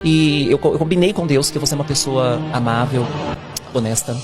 E eu combinei com Deus que eu vou ser uma pessoa amável, honesta,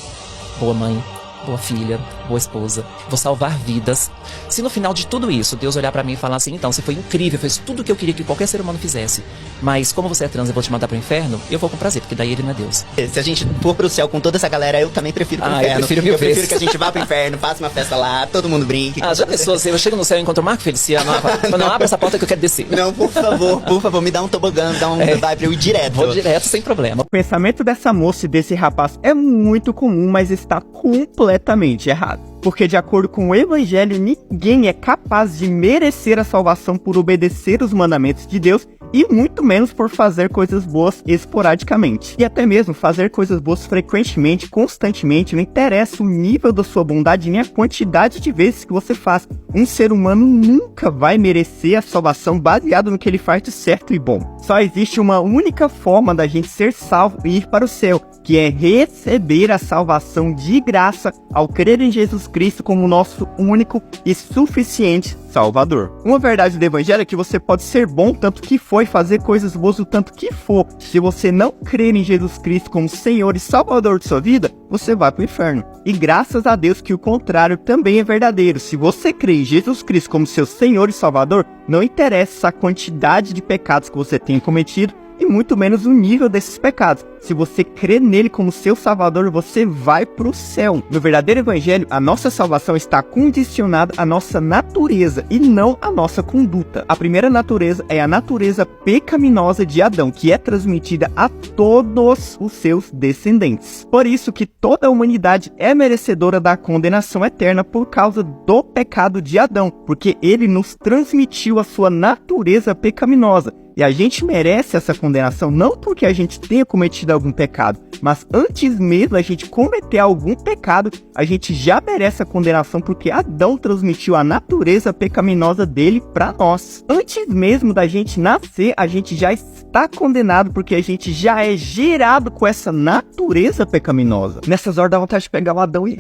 boa mãe, boa filha, boa esposa, vou salvar vidas. Se no final de tudo isso, Deus olhar pra mim e falar assim, então, você foi incrível, fez tudo o que eu queria que qualquer ser humano fizesse, mas como você é trans, eu vou te mandar pro inferno, eu vou com prazer, porque daí ele não é Deus. Se a gente for pro céu com toda essa galera, eu também prefiro pro inferno. Eu prefiro mil vezes. Eu prefiro que a gente vá pro inferno, faça uma festa lá, todo mundo brinque. Já pensou, eu chego no céu e encontro o Marco Feliciano, não abre essa porta que eu quero descer. Não, por favor, me dá um tobogã, vai pra eu ir direto. Vou direto, sem problema. O pensamento dessa moça e desse rapaz é muito comum, mas está completamente errado. Porque de acordo com o Evangelho, ninguém é capaz de merecer a salvação por obedecer os mandamentos de Deus e muito menos por fazer coisas boas esporadicamente. E até mesmo fazer coisas boas frequentemente, constantemente, não interessa o nível da sua bondade nem a quantidade de vezes que você faz. Um ser humano nunca vai merecer a salvação baseado no que ele faz de certo e bom. Só existe uma única forma da gente ser salvo e ir para o céu, que é receber a salvação de graça ao crer em Jesus Cristo como nosso único e suficiente Salvador. Uma verdade do Evangelho é que você pode ser bom tanto que for e fazer coisas boas o tanto que for. Se você não crer em Jesus Cristo como Senhor e Salvador de sua vida, você vai para o inferno. E graças a Deus que o contrário também é verdadeiro. Se você crê em Jesus Cristo como seu Senhor e Salvador, não interessa a quantidade de pecados que você tenha cometido, e muito menos o nível desses pecados. Se você crê nele como seu salvador, você vai para o céu. No verdadeiro evangelho, a nossa salvação está condicionada à nossa natureza e não à nossa conduta. A primeira natureza é a natureza pecaminosa de Adão, que é transmitida a todos os seus descendentes. Por isso que toda a humanidade é merecedora da condenação eterna por causa do pecado de Adão, porque ele nos transmitiu a sua natureza pecaminosa. E a gente merece essa condenação não porque a gente tenha cometido algum pecado, mas antes mesmo a gente cometer algum pecado, a gente já merece a condenação porque Adão transmitiu a natureza pecaminosa dele para nós. Antes mesmo da gente nascer, a gente já está condenado porque a gente já é gerado com essa natureza pecaminosa. Nessas horas dá vontade de pegar o Adão e...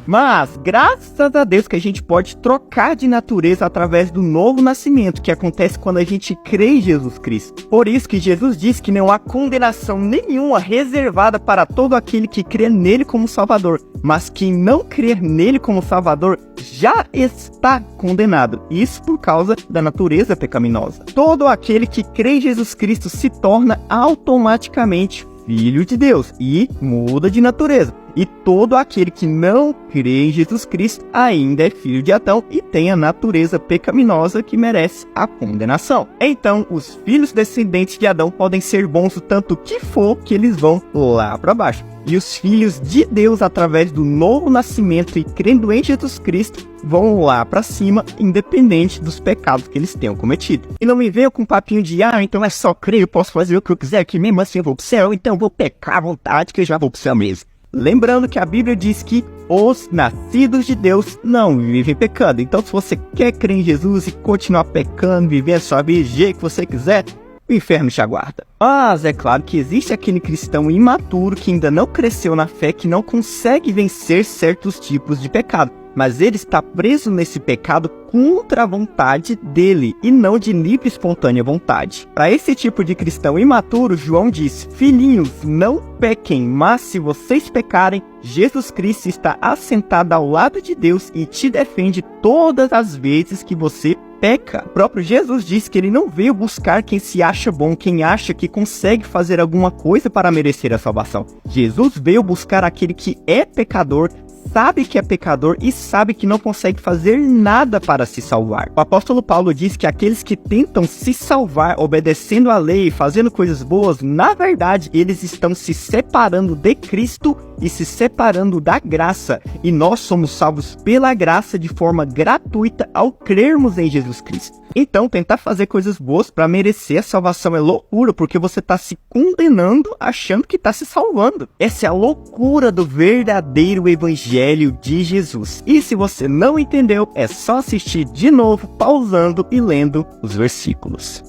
Mas, graças a Deus que a gente pode trocar de natureza através do novo nascimento, que acontece quando a gente crê em Jesus Cristo. Por isso que Jesus diz que não há condenação nenhuma reservada para todo aquele que crê nele como Salvador. Mas quem não crer nele como Salvador já está condenado. Isso por causa da natureza pecaminosa. Todo aquele que crê em Jesus Cristo se torna automaticamente filho de Deus e muda de natureza. E todo aquele que não crê em Jesus Cristo ainda é filho de Adão e tem a natureza pecaminosa que merece a condenação. Então, os filhos descendentes de Adão podem ser bons o tanto que for que eles vão lá para baixo. E os filhos de Deus, através do novo nascimento e crendo em Jesus Cristo, vão lá para cima, independente dos pecados que eles tenham cometido. E não me venham com um papinho de, então é só crer, eu posso fazer o que eu quiser, que mesmo assim eu vou pro céu, então eu vou pecar à vontade que eu já vou pro céu mesmo. Lembrando que a Bíblia diz que os nascidos de Deus não vivem pecando. Então, se você quer crer em Jesus e continuar pecando, vivendo a sua vida do jeito que você quiser, o inferno te aguarda. Mas é claro que existe aquele cristão imaturo que ainda não cresceu na fé, que não consegue vencer certos tipos de pecado. Mas ele está preso nesse pecado contra a vontade dele e não de livre e espontânea vontade. Para esse tipo de cristão imaturo, João diz: filhinhos, não pequem, mas se vocês pecarem, Jesus Cristo está assentado ao lado de Deus e te defende todas as vezes que você peca. O próprio Jesus disse que ele não veio buscar quem se acha bom, quem acha que consegue fazer alguma coisa para merecer a salvação. Jesus veio buscar aquele que é pecador, sabe que é pecador e sabe que não consegue fazer nada para se salvar. O apóstolo Paulo diz que aqueles que tentam se salvar obedecendo à lei e fazendo coisas boas, na verdade, eles estão se separando de Cristo e se separando da graça. E nós somos salvos pela graça de forma gratuita ao crermos em Jesus Cristo. Então, tentar fazer coisas boas para merecer a salvação é loucura, porque você está se condenando achando que está se salvando. Essa é a loucura do verdadeiro evangelho de Jesus. E se você não entendeu, é só assistir de novo, pausando e lendo os versículos.